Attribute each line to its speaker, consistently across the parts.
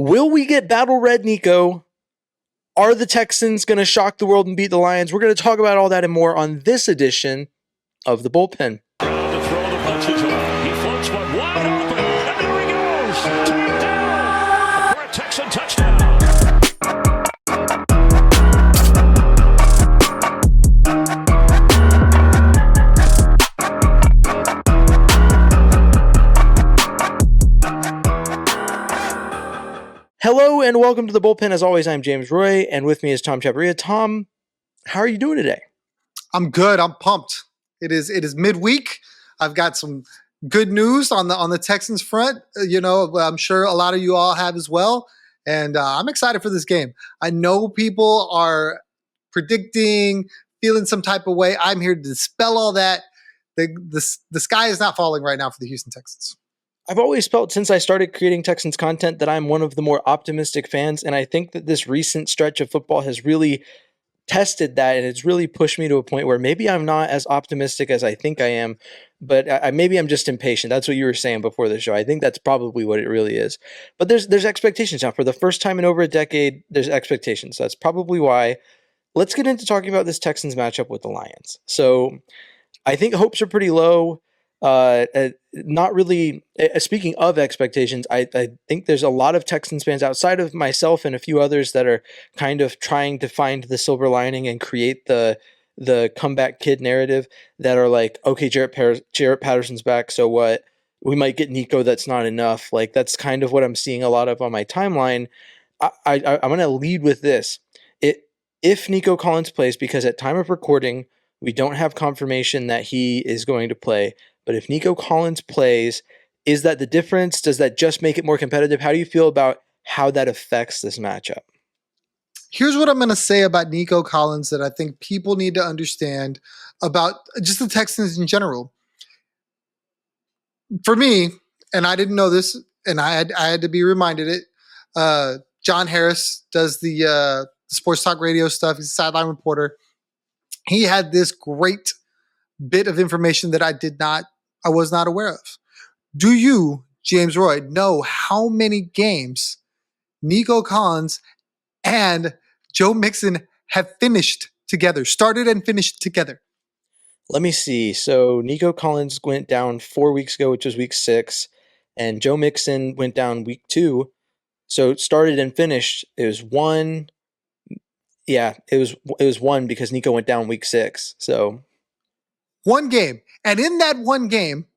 Speaker 1: Will we get Battle Red Nico? Are the Texans going to shock the world and beat the Lions? We're going to talk about all that and more on this edition of the Bullpen.
Speaker 2: To throw the punches away. He floats one wide open, and there he goes. Touchdown for a Texan touchdown.
Speaker 1: Hello and welcome to the Bullpen. As always, I'm James Roy, and with me is Tom Chavarria. Tom, how are you doing today?
Speaker 3: I'm good. I'm pumped. It is midweek. I've got some good news on the Texans front. I'm sure a lot of you all have as well, and I'm excited for this game. I know people are predicting, feeling some type of way. I'm here to dispel all that. The sky is not falling right now for the Houston Texans.
Speaker 1: I've always felt since I started creating Texans content that I'm one of the more optimistic fans, and I think that this recent stretch of football has really tested that, and it's really pushed me to a point where maybe I'm not as optimistic as I think I am, but maybe I'm just impatient. That's what you were saying before the show. I think that's probably what it really is. But there's expectations now. For the first time in over a decade, there's expectations. That's probably why. Let's get into talking about this Texans matchup with the Lions. So I think hopes are pretty low. Not really. Speaking of expectations, I think there's a lot of Texans fans outside of myself and a few others that are kind of trying to find the silver lining and create the comeback kid narrative that are like, okay, Jarrett Patterson's back, so what? We might get Nico. That's not enough. Like, that's kind of what I'm seeing a lot of on my timeline. I'm going to lead with this. If Nico Collins plays, because at time of recording, we don't have confirmation that he is going to play. But if Nico Collins plays, is that the difference? Does that just make it more competitive? How do you feel about how that affects this matchup?
Speaker 3: Here's what I'm going to say about Nico Collins that I think people need to understand about just the Texans in general. For me, and I didn't know this, and I had to be reminded it, John Harris does the sports talk radio stuff. He's a sideline reporter. He had this great bit of information that I was not aware of. Do you, James Roy, know how many games Nico Collins and Joe Mixon have finished together, started and finished together?
Speaker 1: Let me see. So Nico Collins went down 4 weeks ago, which was week 6, and Joe Mixon went down week 2. So started and finished. It was one. Yeah, it was one because Nico went down week 6. So
Speaker 3: one game. And in that one game,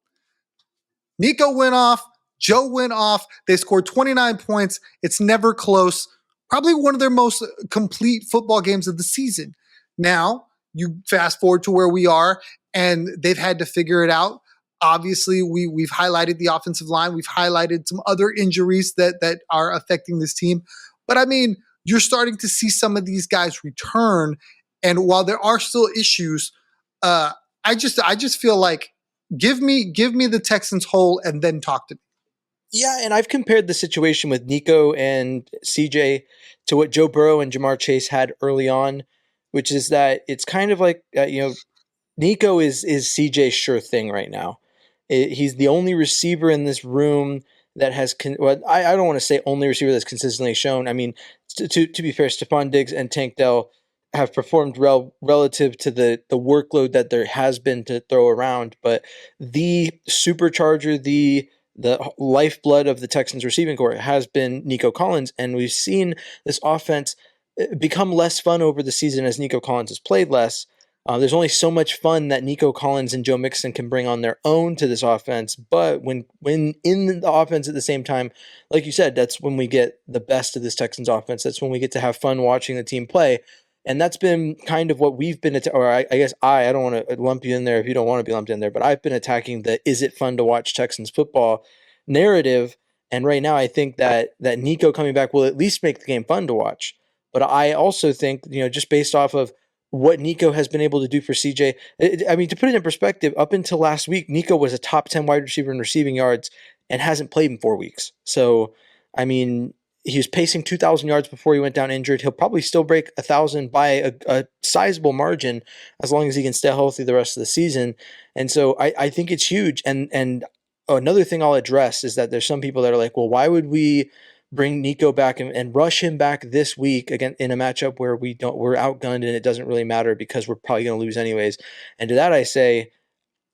Speaker 3: Nico went off, Joe went off. They scored 29 points. It's never close. Probably one of their most complete football games of the season. Now, you fast forward to where we are, and they've had to figure it out. Obviously, we've highlighted the offensive line. We've highlighted some other injuries that are affecting this team. But I mean, you're starting to see some of these guys return. And while there are still issues, I just feel like give me the Texans whole and then talk to me.
Speaker 1: Yeah, and I've compared the situation with Nico and CJ to what Joe Burrow and Jamar Chase had early on, which is that it's kind of like Nico is CJ's sure thing right now. He's the only receiver in this room that has I don't want to say only receiver that's consistently shown. I mean, to be fair, Stephon Diggs and Tank Dell have performed relative to the workload that there has been to throw around, but the supercharger, the lifeblood of the Texans receiving corps has been Nico Collins, and we've seen this offense become less fun over the season as Nico Collins has played less. There's only so much fun that Nico Collins and Joe Mixon can bring on their own to this offense, but when in the offense at the same time, like you said, that's when we get the best of this Texans offense. That's when we get to have fun watching the team play. And that's been kind of what we've been, I guess I don't want to lump you in there if you don't want to be lumped in there, but I've been attacking the is it fun to watch Texans football narrative. And right now I think that Nico coming back will at least make the game fun to watch. But I also think, just based off of what Nico has been able to do for CJ, I mean, to put it in perspective, up until last week, Nico was a top 10 wide receiver in receiving yards and hasn't played in 4 weeks. So, I mean, he was pacing 2,000 yards before he went down injured. He'll probably still break 1,000 by a sizable margin as long as he can stay healthy the rest of the season. And so I think it's huge. And another thing I'll address is that there's some people that are like, well, why would we bring Nico back and rush him back this week again in a matchup where we're outgunned and it doesn't really matter because we're probably going to lose anyways. And to that I say,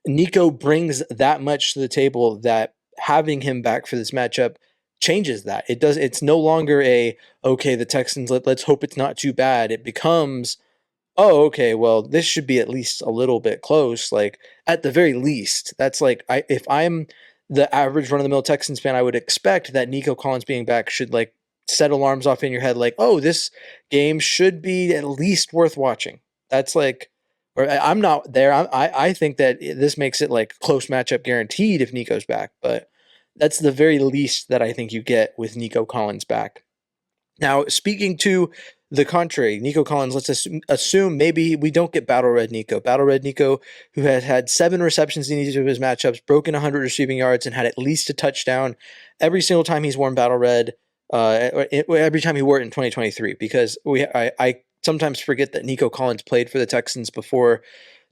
Speaker 1: Nico brings that much to the table that having him back for this matchup changes that. It's no longer okay, the Texans, let's hope it's not too bad. It becomes, oh, okay, well, this should be at least a little bit close. Like at the very least, that's like if I'm the average run of the mill Texans fan, I would expect that Nico Collins being back should like set alarms off in your head, like, oh, this game should be at least worth watching. That's like, or I'm not there. I think that this makes it like close matchup guaranteed if Nico's back, but that's the very least that I think you get with Nico Collins back. Now, speaking to the contrary, Nico Collins, let's assume maybe we don't get Battle Red Nico. Battle Red Nico, who has had 7 receptions in each of his matchups, broken 100 receiving yards, and had at least a touchdown every single time he's worn Battle Red, every time he wore it in 2023, because I sometimes forget that Nico Collins played for the Texans before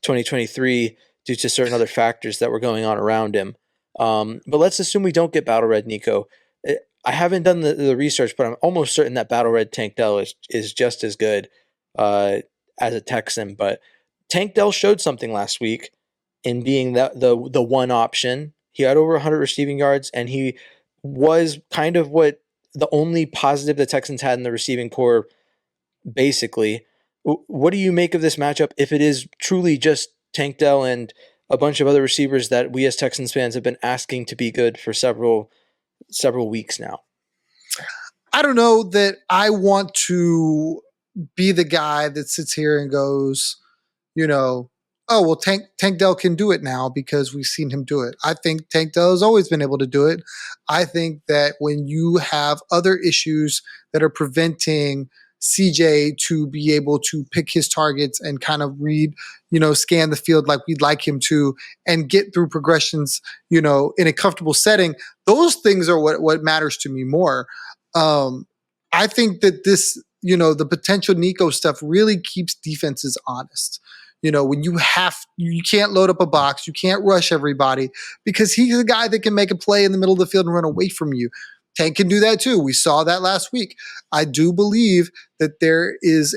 Speaker 1: 2023 due to certain other factors that were going on around him. But let's assume we don't get Battle Red Nico. I haven't done the research, but I'm almost certain that Battle Red Tank Dell is just as good as a Texan. But Tank Dell showed something last week in being the one option. He had over 100 receiving yards, and he was kind of what the only positive the Texans had in the receiving core, basically. What do you make of this matchup if it is truly just Tank Dell and a bunch of other receivers that we as Texans fans have been asking to be good for several weeks now?
Speaker 3: I don't know that I want to be the guy that sits here and goes, oh, well, Tank Dell can do it now because we've seen him do it. I think Tank Dell has always been able to do it. I think that when you have other issues that are preventing CJ to be able to pick his targets and kind of read, scan the field like we'd like him to and get through progressions, in a comfortable setting, those things are what matters to me more. I think that this, the potential Nico stuff really keeps defenses honest. When you can't load up a box, you can't rush everybody because he's a guy that can make a play in the middle of the field and run away from you. Tank can do that too. We saw that last week. I do believe that there is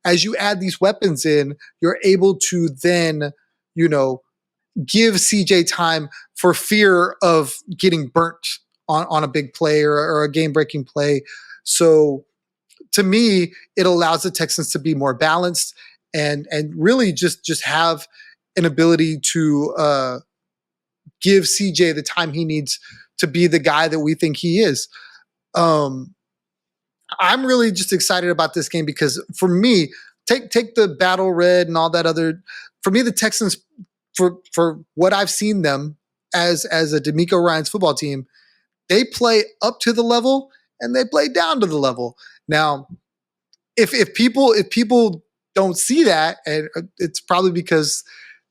Speaker 3: as you add these weapons in, you're able to then, give CJ time for fear of getting burnt on a big play or a game-breaking play. So to me, it allows the Texans to be more balanced and really just have an ability to give CJ the time he needs to be the guy that we think he is. I'm really just excited about this game because for me, take the Battle Red and all that other. For me, the Texans, for what I've seen them as a DeMeco Ryans football team, they play up to the level and they play down to the level. Now, if people don't see that, and it's probably because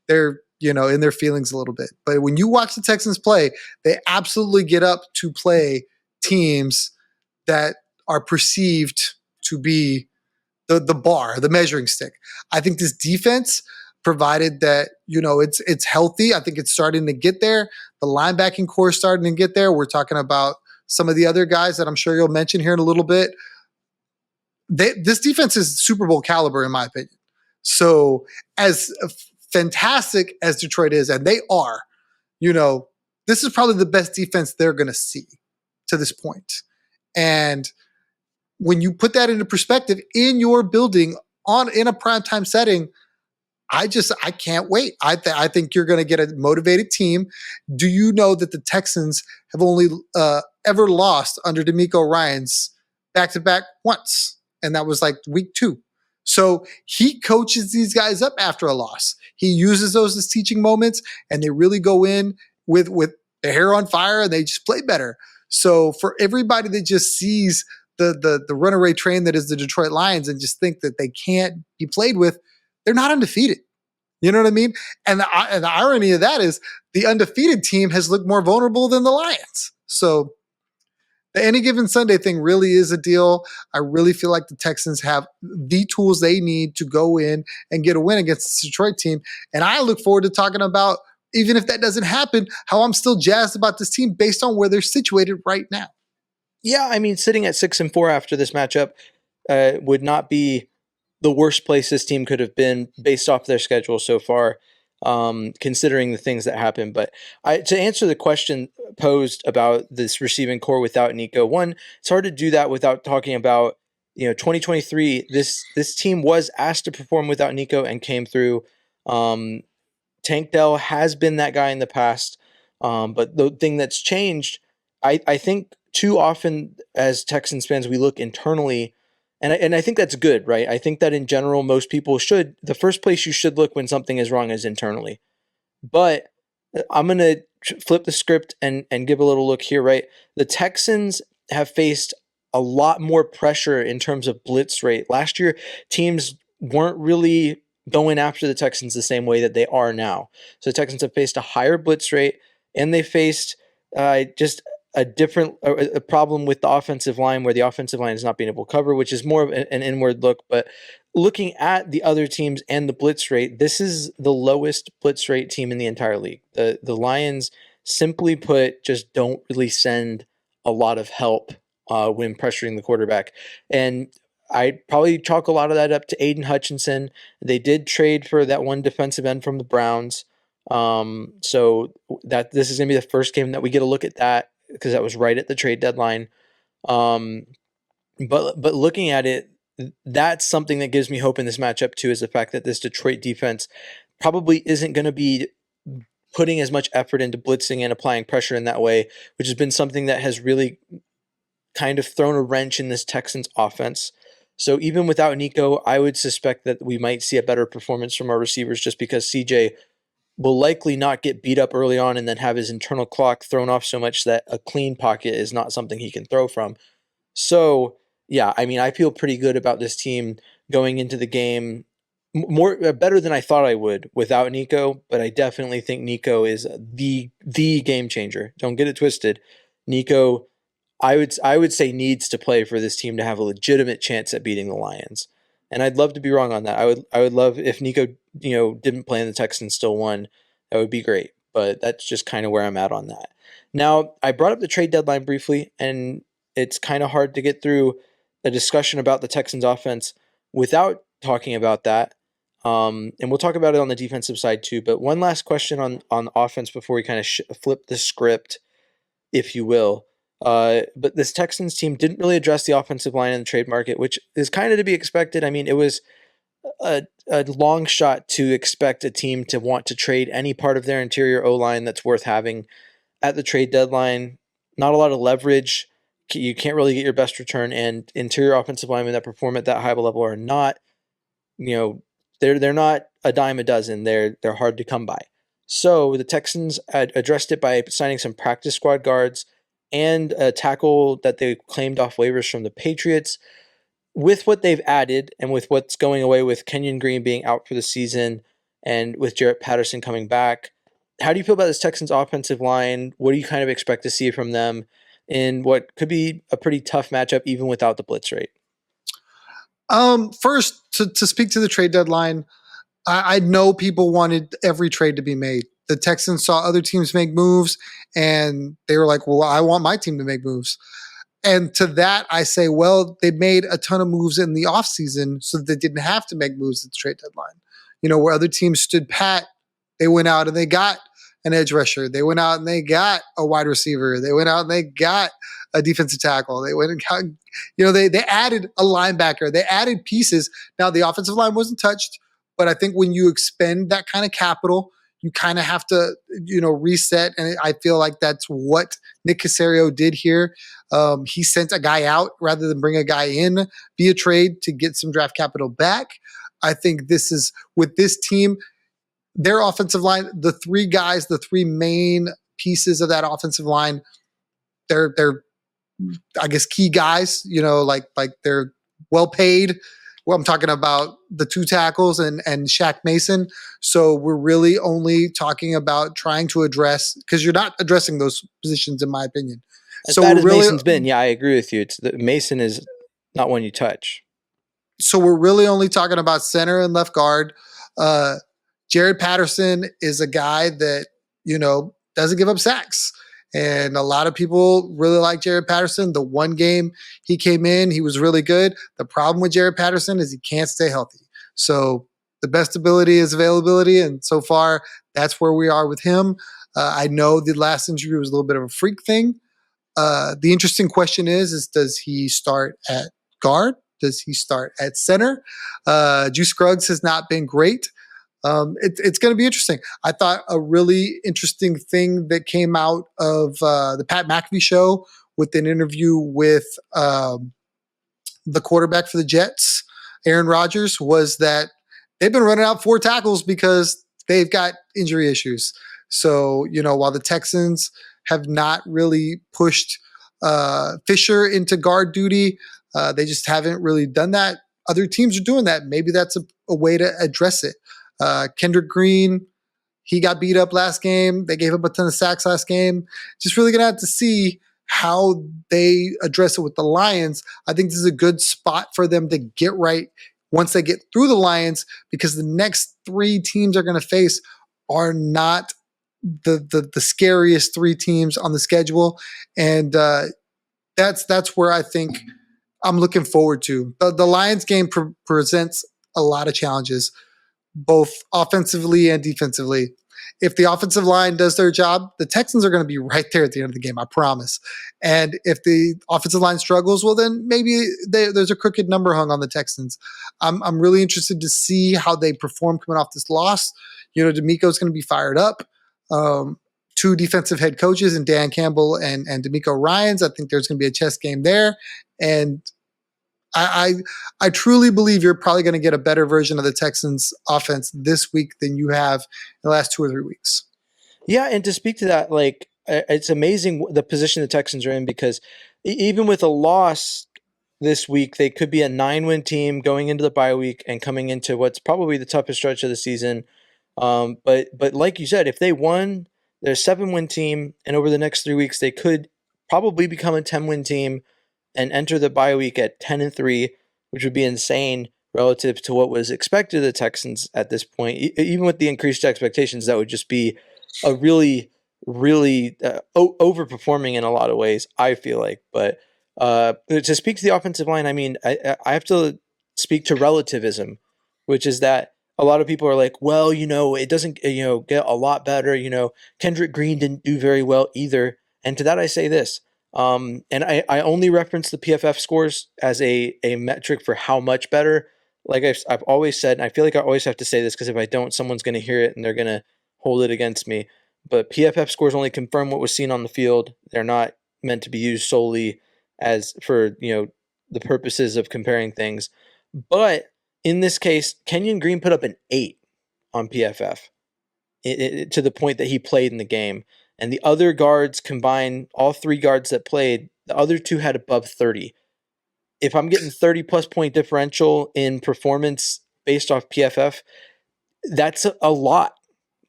Speaker 3: they're in their feelings a little bit. But when you watch the Texans play, they absolutely get up to play teams that are perceived to be the bar, the measuring stick. I think this defense, provided that, it's healthy, I think it's starting to get there. The linebacking core is starting to get there. We're talking about some of the other guys that I'm sure you'll mention here in a little bit. This defense is Super Bowl caliber, in my opinion. So as fantastic as Detroit is, and they are, this is probably the best defense they're going to see to this point. And when you put that into perspective in your building in a primetime setting, I can't wait. I think you're going to get a motivated team. Do you know that the Texans have only ever lost under DeMeco Ryans back-to-back once? And that was like week 2. So he coaches these guys up after a loss. He uses those as teaching moments, and they really go in with their hair on fire, and they just play better. So for everybody that just sees the runaway train that is the Detroit Lions and just think that they can't be played with, they're not undefeated. You know what I mean? And the irony of that is the undefeated team has looked more vulnerable than the Lions. So the Any Given Sunday thing really is a deal. I really feel like the Texans have the tools they need to go in and get a win against this Detroit team. And I look forward to talking about, even if that doesn't happen, how I'm still jazzed about this team based on where they're situated right now.
Speaker 1: Yeah, I mean, sitting at 6-4 after this matchup would not be the worst place this team could have been based off their schedule so far, considering the things that happened. But to answer the question posed about this receiving core without Nico, one, it's hard to do that without talking about 2023. This team was asked to perform without Nico and came through. Um, Tank Dell has been that guy in the past, but the thing that's changed, I think too often as Texans fans we look internally, and I think that's good, right? I think that in general most people should. The first place you should look when something is wrong is internally. But I'm going to flip the script and give a little look here, right? The Texans have faced a lot more pressure in terms of blitz rate. Last year, teams weren't really going after the Texans the same way that they are now. So the Texans have faced a higher blitz rate, and they faced just a problem with the offensive line where the offensive line is not being able to cover, which is more of an inward look. But looking at the other teams and the blitz rate, this is the lowest blitz rate team in the entire league. The Lions, simply put, just don't really send a lot of help when pressuring the quarterback. And I'd probably chalk a lot of that up to Aiden Hutchinson. They did trade for that one defensive end from the Browns. So that this is going to be the first game that we get a look at that because that was right at the trade deadline. Um, but looking at it, that's something that gives me hope in this matchup too, is the fact that this Detroit defense probably isn't going to be putting as much effort into blitzing and applying pressure in that way, which has been something that has really kind of thrown a wrench in this Texans offense. So even without Nico, I would suspect that we might see a better performance from our receivers just because CJ will likely not get beat up early on and then have his internal clock thrown off so much that a clean pocket is not something he can throw from. So, yeah, I mean, I feel pretty good about this team going into the game more better than I thought I would without Nico, but I definitely think Nico is the game changer. Don't get it twisted. Nico, I would say needs to play for this team to have a legitimate chance at beating the Lions. And I'd love to be wrong on that. I would love if Nico, didn't play and the Texans still won. That would be great. But that's just kind of where I'm at on that. Now, I brought up the trade deadline briefly, and it's kind of hard to get through a discussion about the Texans offense without talking about that. And we'll talk about it on the defensive side too. But one last question on offense before we kind of flip the script, if you will. But this Texans team didn't really address the offensive line in the trade market, which is kind of to be expected. I mean, it was a long shot to expect a team to want to trade any part of their interior O-line that's worth having at the trade deadline. Not a lot of leverage. You can't really get your best return, and interior offensive linemen that perform at that high level are not, you know, they're not a dime a dozen. They're hard to come by. So the Texans addressed it by signing some practice squad guards and a tackle that they claimed off waivers from the Patriots. With what they've added and with what's going away with Kenyon Green being out for the season and with Jarrett Patterson coming back, how do you feel about this Texans offensive line? What do you kind of expect to see from them in what could be a pretty tough matchup even without the blitz rate?
Speaker 3: First, to speak to the trade deadline, I know people wanted every trade to be made. The Texans saw other teams make moves, and they were like, well, I want my team to make moves. And to that, I say, well, they made a ton of moves in the offseason so that they didn't have to make moves at the trade deadline. Where other teams stood pat, they went out and they got an edge rusher. They went out and they got a wide receiver. They went out and they got a defensive tackle. They went and got, they added a linebacker. They added pieces. Now, the offensive line wasn't touched, but I think when you expend that kind of capital, you kind of have to, reset. And I feel like that's what Nick Caserio did here. He sent a guy out rather than bring a guy in via trade to get some draft capital back. I think this is with this team, their offensive line, the three main pieces of that offensive line, they're I guess key guys, like they're well paid. Well, I'm talking about the two tackles and Shaq Mason. So we're really only talking about trying to address, because you're not addressing those positions, in my opinion.
Speaker 1: As
Speaker 3: So
Speaker 1: bad
Speaker 3: we're
Speaker 1: as
Speaker 3: really,
Speaker 1: Mason's been, yeah, I agree with you. Mason is not one you touch.
Speaker 3: so we're really only talking about center and left guard. Jared Patterson is a guy that, doesn't give up sacks. And a lot of people really like Jared Patterson. The one game he came in, he was really good. The problem with Jared Patterson is he can't stay healthy. So the best ability is availability. And so far, that's where we are with him. I know the last injury was a little bit of a freak thing. The interesting question is does he start at guard? Does he start at center? Juice Scruggs has not been great. It's going to be interesting. I thought a really interesting thing that came out of the Pat McAfee show with an interview with the quarterback for the Jets, Aaron Rodgers, was that they've been running out 4 tackles because they've got injury issues. So, while the Texans have not really pushed Fisher into guard duty, they just haven't really done that. Other teams are doing that. Maybe that's a way to address it. Kendrick Green, he got beat up last game. They gave up a ton of sacks last game. Just really going to have to see how they address it with the Lions. I think this is a good spot for them to get right once they get through the Lions, because the next 3 teams they're going to face are not the scariest 3 teams on the schedule. And that's where I think I'm looking forward to. The Lions game presents a lot of challenges, both offensively and defensively. If the offensive line does their job, the Texans are going to be right there at the end of the game, I promise. And if the offensive line struggles, well, then maybe there's a crooked number hung on the Texans. I'm really interested to see how they perform coming off this loss. D'Amico's going to be fired up. 2 defensive head coaches in Dan Campbell and D'Amico Ryans. I think there's going to be a chess game there. And I truly believe you're probably going to get a better version of the Texans offense this week than you have in the last 2 or 3 weeks.
Speaker 1: Yeah, and to speak to that, it's amazing the position the Texans are in, because even with a loss this week, they could be a 9-win team going into the bye week and coming into what's probably the toughest stretch of the season. But like you said, if they won, they're a 7-win team, and over the next 3 weeks, they could probably become a 10-win team and enter the bye week at 10-3, which would be insane relative to what was expected of the Texans at this point. Even with the increased expectations, that would just be a really, really overperforming in a lot of ways, I feel like. But to speak to the offensive line, I mean, I have to speak to relativism, which is that a lot of people are like, well, it doesn't, get a lot better. Kendrick Green didn't do very well either. And to that, I say this. And I only reference the PFF scores as a metric for how much better. Like I've always said, and I feel like I always have to say this, because if I don't, someone's going to hear it and they're going to hold it against me. But PFF scores only confirm what was seen on the field. They're not meant to be used solely as for, the purposes of comparing things. But in this case, Kenyon Green put up an 8 on PFF to the point that he played in the game. And the other guards combined, all 3 guards that played, the other 2 had above 30. If I'm getting 30-plus point differential in performance based off PFF, that's a lot.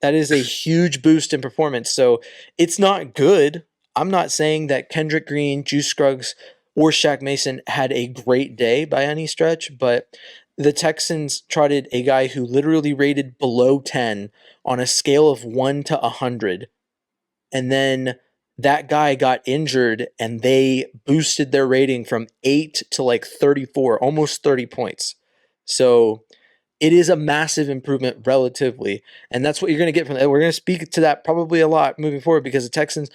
Speaker 1: That is a huge boost in performance. So it's not good. I'm not saying that Kendrick Green, Juice Scruggs, or Shaq Mason had a great day by any stretch, but the Texans trotted a guy who literally rated below 10 on a scale of 1 to 100. And then that guy got injured and they boosted their rating from 8 to 34, almost 30 points. So it is a massive improvement relatively. And that's what you're going to get from that. We're going to speak to that probably a lot moving forward, because the Texans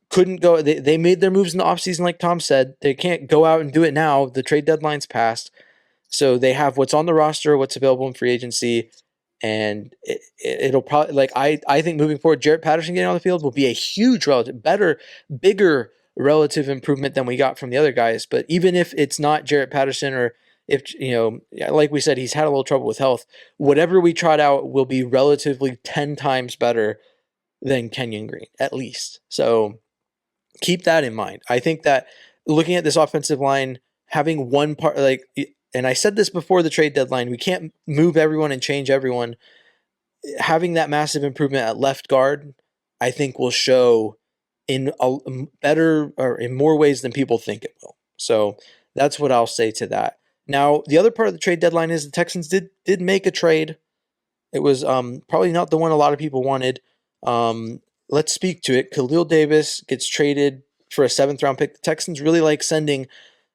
Speaker 1: couldn't go. They made their moves in the offseason, like Tom said. They can't go out and do it now. The trade deadline's passed. So they have what's on the roster, what's available in free agency. And it'll probably, I think moving forward, Jarrett Patterson getting on the field will be a huge relative, bigger relative improvement than we got from the other guys. But even if it's not Jarrett Patterson, or if, like we said, he's had a little trouble with health, whatever we trot out will be relatively 10 times better than Kenyon Green, at least. So keep that in mind. I think that looking at this offensive line, having one part, and I said this before the trade deadline, we can't move everyone and change everyone. Having that massive improvement at left guard, I think will show in a better, or in more ways than people think it will. So that's what I'll say to that. Now, the other part of the trade deadline is the Texans did make a trade. It was probably not the one a lot of people wanted. let's speak to it. Khalil Davis gets traded for a 7th-round pick. The Texans really like sending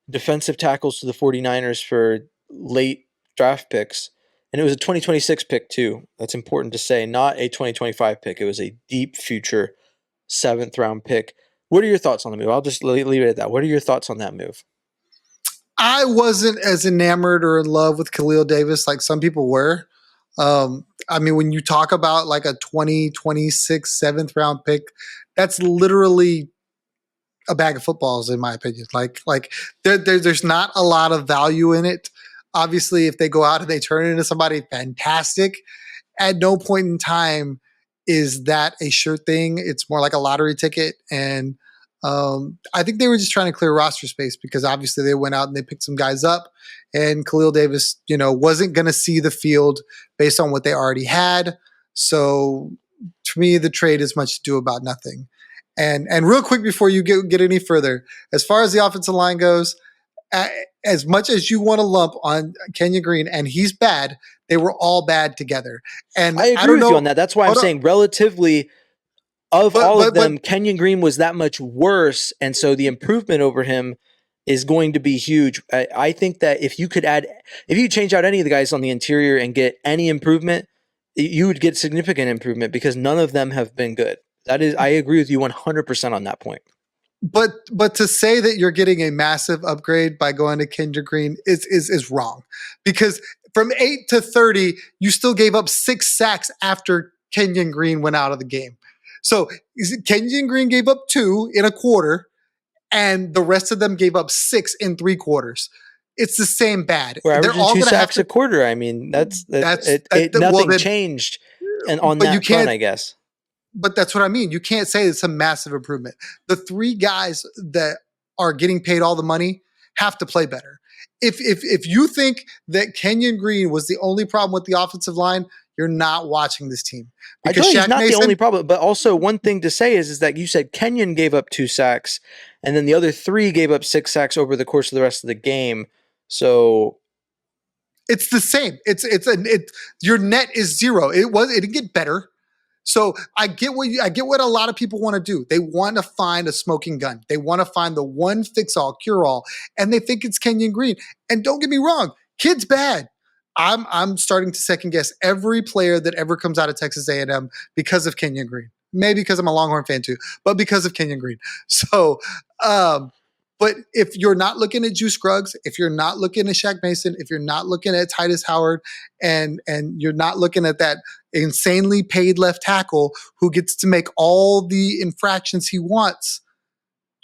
Speaker 1: defensive tackles to the 49ers for late draft picks. And it was a 2026 pick too. That's important to say, not a 2025 pick. It was a deep future 7th-round pick. What are your thoughts on the move? I'll just leave it at that. What are your thoughts on that move?
Speaker 3: I wasn't as enamored or in love with Khalil Davis like some people were. I mean, when you talk about like a 2026 7th-round pick, that's literally a bag of footballs, in my opinion. There's not a lot of value in it. Obviously, if they go out and they turn it into somebody fantastic, at no point in time is that a sure thing. It's more like a lottery ticket. And I think they were just trying to clear roster space because obviously they went out and they picked some guys up, and Khalil Davis, wasn't going to see the field based on what they already had. So to me, the trade is much ado about nothing. And real quick before you get any further, as far as the offensive line goes, as much as you want to lump on Kenyon Green, and he's bad, they were all bad together. And
Speaker 1: I agree with you on that. That's why I'm saying relatively of all of them, Kenyon Green was that much worse, and so the improvement over him is going to be huge. I think that if you change out any of the guys on the interior and get any improvement, you would get significant improvement because none of them have been good. I agree with you 100% on that point.
Speaker 3: But to say that you're getting a massive upgrade by going to Kenyon Green is wrong, because from 8 to 30, you still gave up 6 sacks after Kenyon Green went out of the game. So Kenyon Green gave up 2 in a quarter, and the rest of them gave up 6 in 3 quarters. It's the same bad.
Speaker 1: We're averaging 2 sacks a quarter. I mean, nothing changed on that front, I guess.
Speaker 3: But that's what I mean. You can't say it's a massive improvement. The 3 guys that are getting paid all the money have to play better. If you think that Kenyon Green was the only problem with the offensive line, you're not watching this team.
Speaker 1: Because he's not the only problem. But also one thing to say is that you said Kenyon gave up 2 sacks, and then the other 3 gave up 6 sacks over the course of the rest of the game. So
Speaker 3: it's the same. Your net is 0. It didn't get better. So I get what a lot of people want to do. They want to find a smoking gun. They want to find the one fix-all, cure-all, and they think it's Kenyon Green. And don't get me wrong, kid's bad. I'm starting to second guess every player that ever comes out of Texas A&M because of Kenyon Green. Maybe because I'm a Longhorn fan too, but because of Kenyon Green. So, but if you're not looking at Juice Scruggs, if you're not looking at Shaq Mason, if you're not looking at Titus Howard, and you're not looking at that insanely paid left tackle who gets to make all the infractions he wants,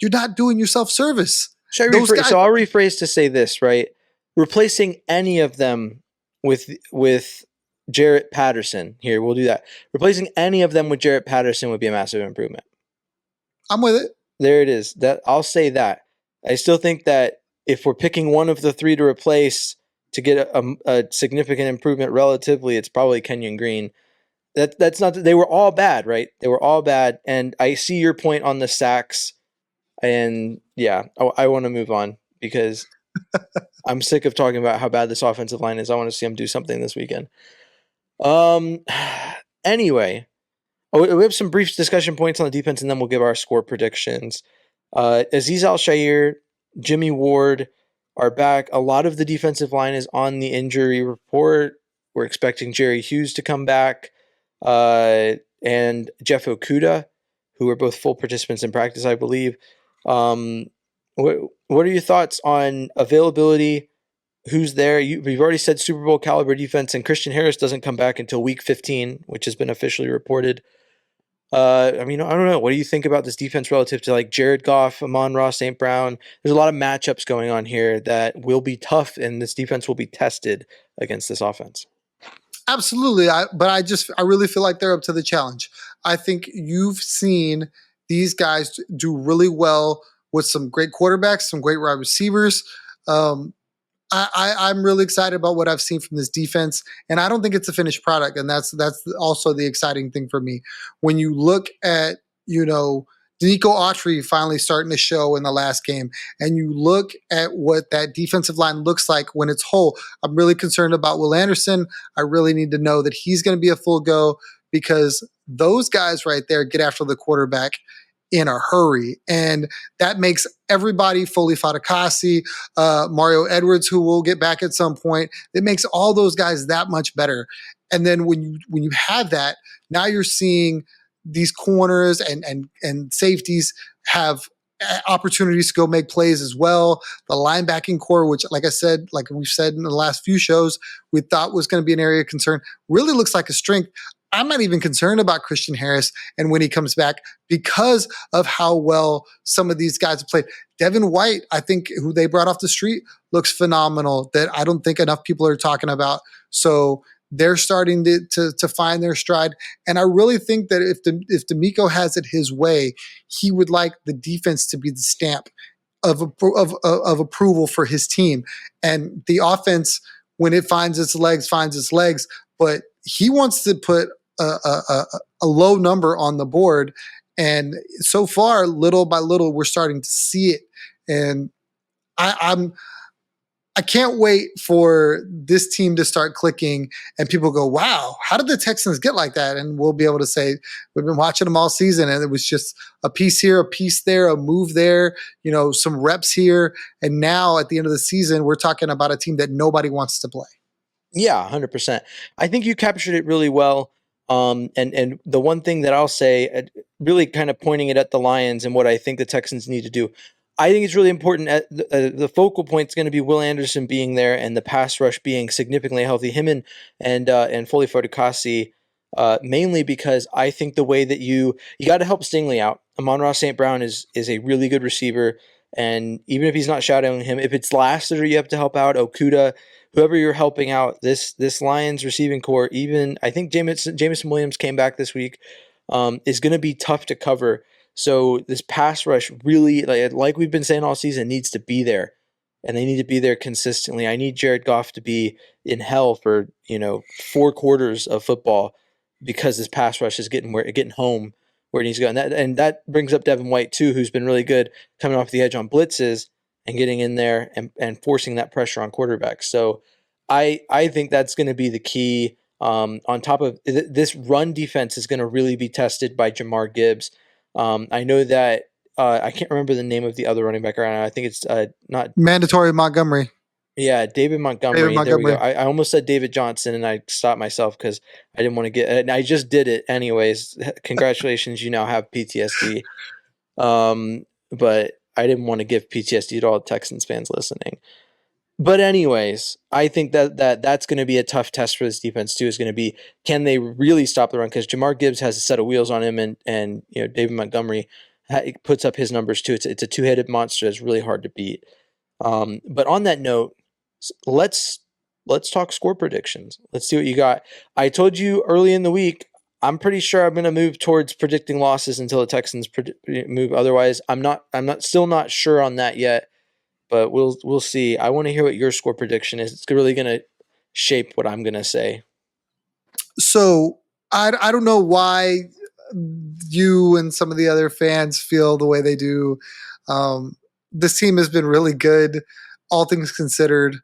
Speaker 3: you're not doing yourself service.
Speaker 1: So I'll rephrase to say this, right? Replacing any of them with Jarrett Patterson. Here, we'll do that. Replacing any of them with Jarrett Patterson would be a massive improvement.
Speaker 3: I'm with it.
Speaker 1: There it is. I'll say that. I still think that if we're picking one of the 3 to replace to get a significant improvement relatively, it's probably Kenyon Green. That's not. They were all bad, right? They were all bad, and I see your point on the sacks, and yeah, I want to move on because I'm sick of talking about how bad this offensive line is. I want to see them do something this weekend. Anyway, we have some brief discussion points on the defense, and then we'll give our score predictions. Azeez Al-Shaair, Jimmy Ward are back. A lot of the defensive line is on the injury report. We're expecting Jerry Hughes to come back, and Jeff Okudah, who are both full participants in practice, I believe. What are your thoughts on availability? Who's there? We've already said Super Bowl caliber defense, and Christian Harris doesn't come back until week 15, which has been officially reported. I mean, I don't know. What do you think about this defense relative to like Jared Goff, Amon-Ra St. Brown? There's a lot of matchups going on here that will be tough, and this defense will be tested against this offense.
Speaker 3: Absolutely. But I really feel like they're up to the challenge. I think you've seen these guys do really well with some great quarterbacks, some great wide receivers. I'm really excited about what I've seen from this defense, and I don't think it's a finished product, and that's also the exciting thing for me. When you look at, Denico Autry finally starting to show in the last game, and you look at what that defensive line looks like when it's whole, I'm really concerned about Will Anderson. I really need to know that he's going to be a full go, because those guys right there get after the quarterback in a hurry. And that makes everybody, Foley Fatukasi, Mario Edwards, who will get back at some point, it makes all those guys that much better. And then when you have that, now you're seeing these corners and safeties have opportunities to go make plays as well. The linebacking core, which, like I said, like we've said in the last few shows, we thought was going to be an area of concern, really looks like a strength. I'm not even concerned about Christian Harris and when he comes back because of how well some of these guys have played. Devin White, I think, who they brought off the street, looks phenomenal that I don't think enough people are talking about. So they're starting to find their stride. And I really think that if D'Amico has it his way, he would like the defense to be the stamp of approval for his team. And the offense, when it finds its legs. But he wants to put a low number on the board. And so far, little by little, we're starting to see it. And I can't wait for this team to start clicking and people go, wow, how did the Texans get like that? And we'll be able to say, we've been watching them all season and it was just a piece here, a piece there, a move there, some reps here. And now at the end of the season, we're talking about a team that nobody wants to play.
Speaker 1: Yeah, 100%. I think you captured it really well. And the one thing that I'll say, really kind of pointing it at the Lions and what I think the Texans need to do, I think it's really important. The focal point is going to be Will Anderson being there and the pass rush being significantly healthy. Him and Foley Fatukasi, mainly because I think the way that you got to help Stingley out. Amon-Ra St. Brown is a really good receiver, and even if he's not shadowing him, if it's Lassiter you have to help out, Okuda, whoever you're helping out, this Lions receiving core, even I think Jameson Williams came back this week, is going to be tough to cover. So this pass rush really, like we've been saying all season, needs to be there, and they need to be there consistently. I need Jared Goff to be in hell for 4 quarters of football because this pass rush is getting home where it needs to go. And that brings up Devin White too, who's been really good coming off the edge on blitzes and getting in there and forcing that pressure on quarterbacks. So I think that's going to be the key. On top of this run defense is going to really be tested by Jamar Gibbs. I know that I can't remember the name of the other running back right now. I think it's not
Speaker 3: Mandatory Montgomery.
Speaker 1: Yeah, David Montgomery. There we go. I almost said David Johnson, and I stopped myself because I didn't want to get. And I just did it anyways. Congratulations, you now have PTSD. But I didn't want to give PTSD to all Texans fans listening. But anyways, I think that's going to be a tough test for this defense too. Is going to be, can they really stop the run? Because Jamar Gibbs has a set of wheels on him, and David Montgomery puts up his numbers too. It's a two-headed monster that's really hard to beat. But on that note, let's talk score predictions. Let's see what you got. I told you early in the week, I'm pretty sure I'm going to move towards predicting losses until the Texans move. Otherwise, I'm still not sure on that yet. But we'll see. I want to hear what your score prediction is. It's really going to shape what I'm going to say.
Speaker 3: So I don't know why you and some of the other fans feel the way they do. This team has been really good, all things considered.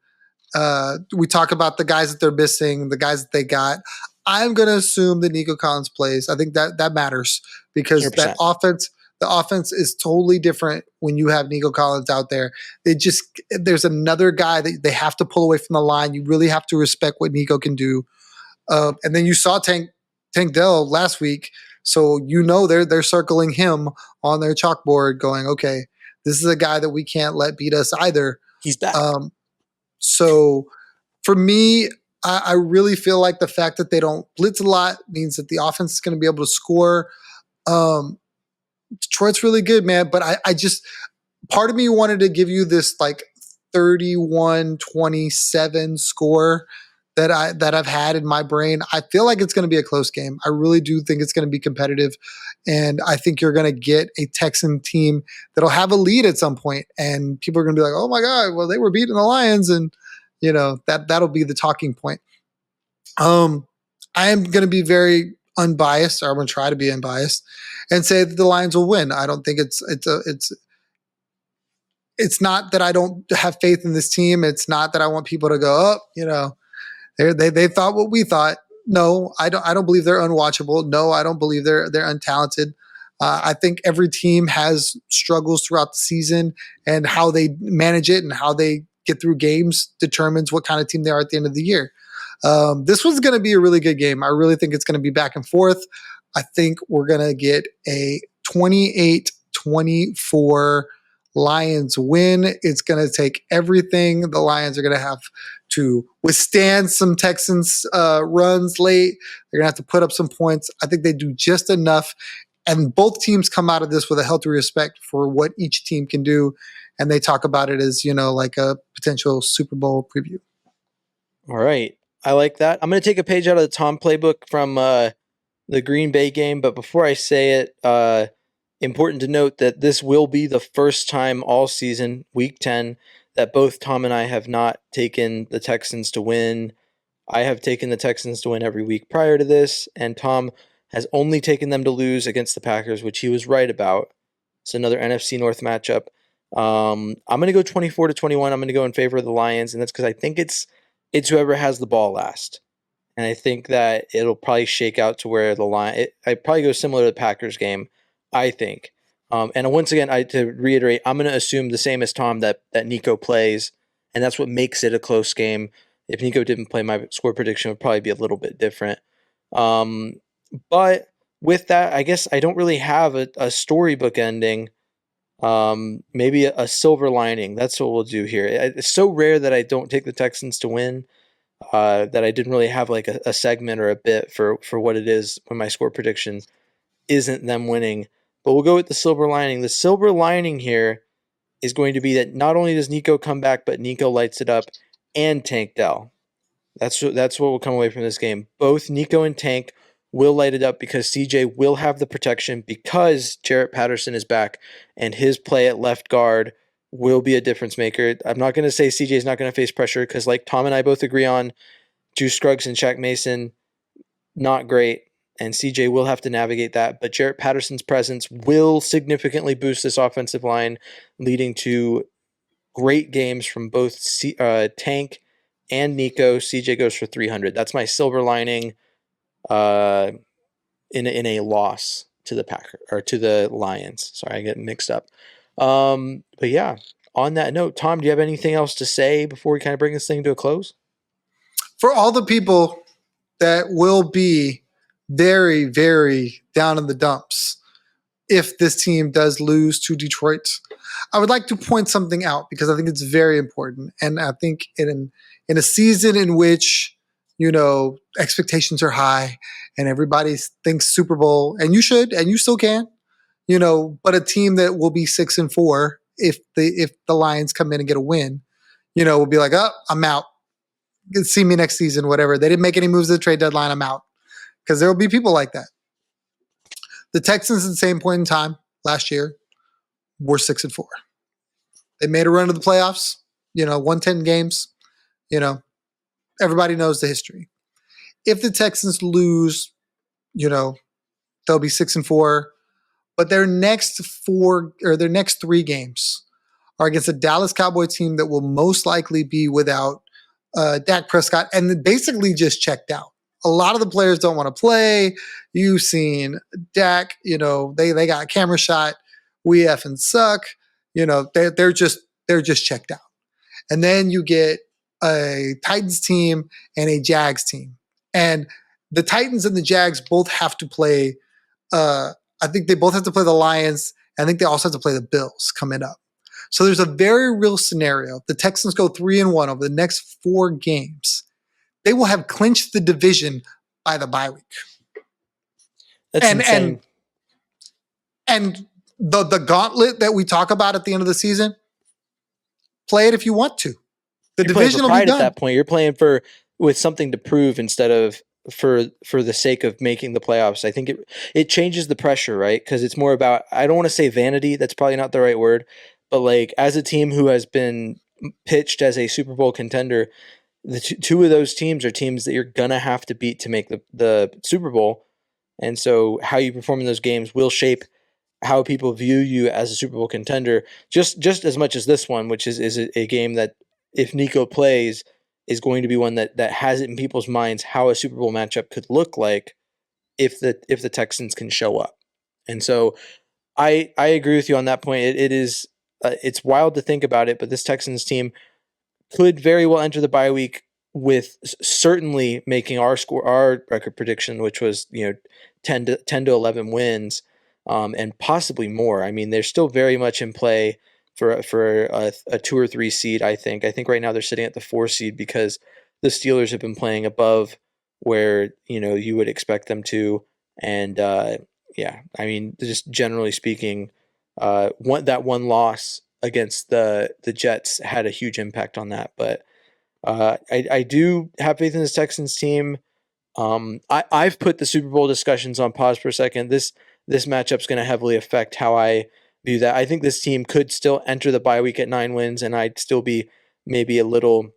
Speaker 3: We talk about the guys that they're missing, the guys that they got. I'm going to assume that Nico Collins plays. I think that matters because 100%. The offense is totally different when you have Nico Collins out there. There's another guy that they have to pull away from the line. You really have to respect what Nico can do. And then you saw Tank Dell last week, so they're circling him on their chalkboard, going, okay, this is a guy that we can't let beat us either.
Speaker 1: He's back.
Speaker 3: So for me, I really feel like the fact that they don't blitz a lot means that the offense is going to be able to score. Detroit's really good, man. But I just, part of me wanted to give you this like 31-27 score that I've had in my brain. I feel like it's going to be a close game. I really do think it's going to be competitive. And I think you're going to get a Texan team that'll have a lead at some point. And people are going to be like, oh my God, well, they were beating the Lions. And, that'll be the talking point. I am going to be very unbiased, or I'm going to try to be unbiased and say that the Lions will win. I don't think it's not that I don't have faith in this team. It's not that I want people to go, oh, they thought what we thought. No, I don't. I don't believe they're unwatchable. No, I don't believe they're untalented. I think every team has struggles throughout the season, and how they manage it and how they get through games determines what kind of team they are at the end of the year. This was going to be a really good game. I really think it's going to be back and forth. I think we're going to get a 28-24 Lions win. It's going to take everything. The Lions are going to have to withstand some Texans runs late. They're going to have to put up some points. I think they do just enough. And both teams come out of this with a healthy respect for what each team can do. And they talk about it as, like a potential Super Bowl preview.
Speaker 1: All right. I like that. I'm going to take a page out of the Tom playbook from the Green Bay game. But before I say it, important to note that this will be the first time all season, week 10, that both Tom and I have not taken the Texans to win. I have taken the Texans to win every week prior to this, and Tom has only taken them to lose against the Packers, which he was right about. It's another NFC North matchup. I'm going to go 24-21. I'm going to go in favor of the Lions, and that's because I think it's whoever has the ball last. And I think that it'll probably shake out to where the line. I probably go similar to the Packers game, I think. And once again, to reiterate, I'm going to assume the same as Tom that Nico plays, and that's what makes it a close game. If Nico didn't play, my score prediction would probably be a little bit different. But with that, I guess I don't really have a storybook ending. Maybe a silver lining. That's what we'll do here. It's so rare that I don't take the Texans to win. That I didn't really have like a segment or a bit for what it is when my score prediction isn't them winning. But we'll go with the silver lining. The silver lining here is going to be that not only does Nico come back, but Nico lights it up and Tank Dell. That's what will come away from this game. Both Nico and Tank will light it up because CJ will have the protection because Jarrett Patterson is back and his play at left guard will be a difference maker. I'm not going to say CJ is not going to face pressure because like Tom and I both agree on, Juice Scruggs and Shaq Mason, not great. And CJ will have to navigate that. But Jarrett Patterson's presence will significantly boost this offensive line, leading to great games from both Tank and Nico. CJ goes for 300. That's my silver lining in a loss to the Packers or to the Lions. Sorry, I get mixed up. But yeah, on that note, Tom, do you have anything else to say before we kind of bring this thing to a close?
Speaker 3: For all the people that will be very, very down in the dumps if this team does lose to Detroit, I would like to point something out because I think it's very important. And I think in a season in which, expectations are high and everybody thinks Super Bowl, and you should, and you still can, but a team that will be 6-4 if the Lions come in and get a win, will be like, oh, I'm out. See me next season, whatever. They didn't make any moves at the trade deadline. I'm out. Because there will be people like that. The Texans at the same point in time last year were 6-4. They made a run to the playoffs, won 10 games. Everybody knows the history. If the Texans lose, they'll be 6-4. But their next three games are against a Dallas Cowboys team that will most likely be without Dak Prescott and basically just checked out. A lot of the players don't want to play. You've seen Dak, they got a camera shot. We effing suck. They're just checked out. And then you get a Titans team and a Jags team. And the Titans and the Jags both have to play. I think they both have to play the Lions. And I think they also have to play the Bills coming up. So there's a very real scenario. The Texans go 3-1 over the next 4 games. They will have clinched the division by the bye week.
Speaker 1: That's insane.
Speaker 3: And the gauntlet that we talk about at the end of the season, play it if you want to. The
Speaker 1: You're
Speaker 3: division will be done.
Speaker 1: At that point, you're playing with something to prove instead of for the sake of making the playoffs. I think it changes the pressure, right? Because it's more about, I don't want to say vanity. That's probably not the right word. But like as a team who has been pitched as a Super Bowl contender, the two of those teams are teams that you're going to have to beat to make the Super Bowl. And so how you perform in those games will shape how people view you as a Super Bowl contender, just as much as this one, which is a game that if Nico plays, is going to be one that has it in people's minds how a Super Bowl matchup could look like if the Texans can show up. And so I agree with you on that point. It is it's wild to think about it, but this Texans team could very well enter the bye week with certainly making our record prediction, which was 10 to 11 wins, and possibly more. I mean, they're still very much in play for a 2 or 3 seed. I think right now they're sitting at the 4 seed because the Steelers have been playing above where you would expect them to, and yeah, I mean, just generally speaking, one loss against the Jets had a huge impact on that. But I do have faith in this Texans team. I've put the Super Bowl discussions on pause for a second. This matchup's going to heavily affect how I view that. I think this team could still enter the bye week at 9 wins, and I'd still be maybe a little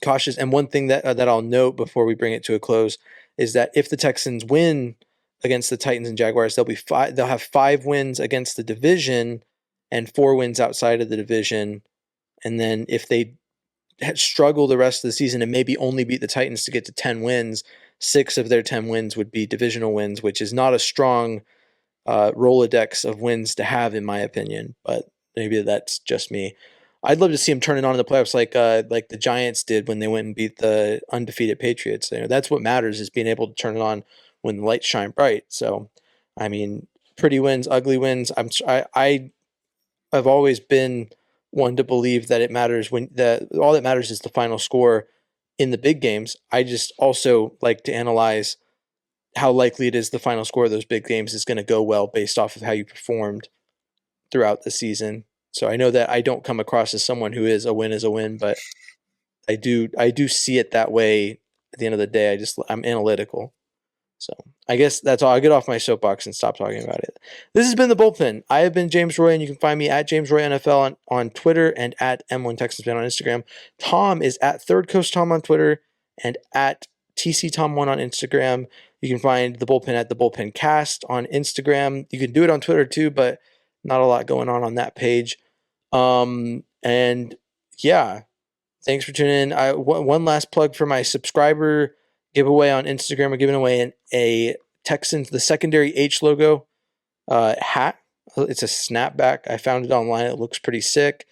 Speaker 1: cautious. And one thing that I'll note before we bring it to a close is that if the Texans win against the Titans and Jaguars, they'll have 5 wins against the division and 4 wins outside of the division. And then if they struggle the rest of the season and maybe only beat the Titans to get to 10 wins, 6 of their 10 wins would be divisional wins, which is not a strong Rolodex of wins to have, in my opinion. But maybe that's just me. I'd love to see them turn it on in the playoffs like the Giants did when they went and beat the undefeated Patriots. That's what matters, is being able to turn it on when the lights shine bright. So, I mean, pretty wins, ugly wins. I've always been one to believe that it matters all that matters is the final score in the big games. I just also like to analyze how likely it is the final score of those big games is going to go well based off of how you performed throughout the season. So I know that I don't come across as someone who is a win, but I do see it that way. At the end of the day, I'm analytical. So I guess that's all. I'll get off my soapbox and stop talking about it. This has been The Bullpen. I have been James Roy, and you can find me at James Roy NFL on Twitter and at M1 Texans Fan on Instagram. Tom is at Third Coast Tom on Twitter and at TC Tom1 on Instagram. You can find The Bullpen at The Bullpen Cast on Instagram. You can do it on Twitter too, but not a lot going on that page. And yeah, thanks for tuning in. One last plug for my subscriber giveaway on Instagram. We're giving away a Texans, the secondary H logo hat. It's a snapback. I found it online. It looks pretty sick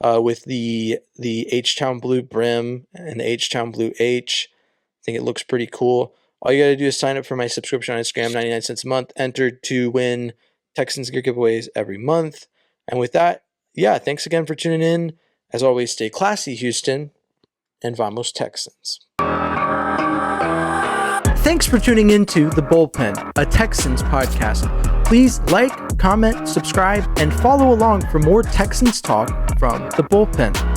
Speaker 1: with the H-Town blue brim and the H-Town blue H. I think it looks pretty cool. All you got to do is sign up for my subscription on Instagram, 99 cents a month, entered to win Texans gear giveaways every month. And with that, yeah, thanks again for tuning in. As always, stay classy, Houston, and vamos Texans. Thanks for tuning in to The Bullpen, a Texans podcast. Please like, comment, subscribe, and follow along for more Texans talk from The Bullpen.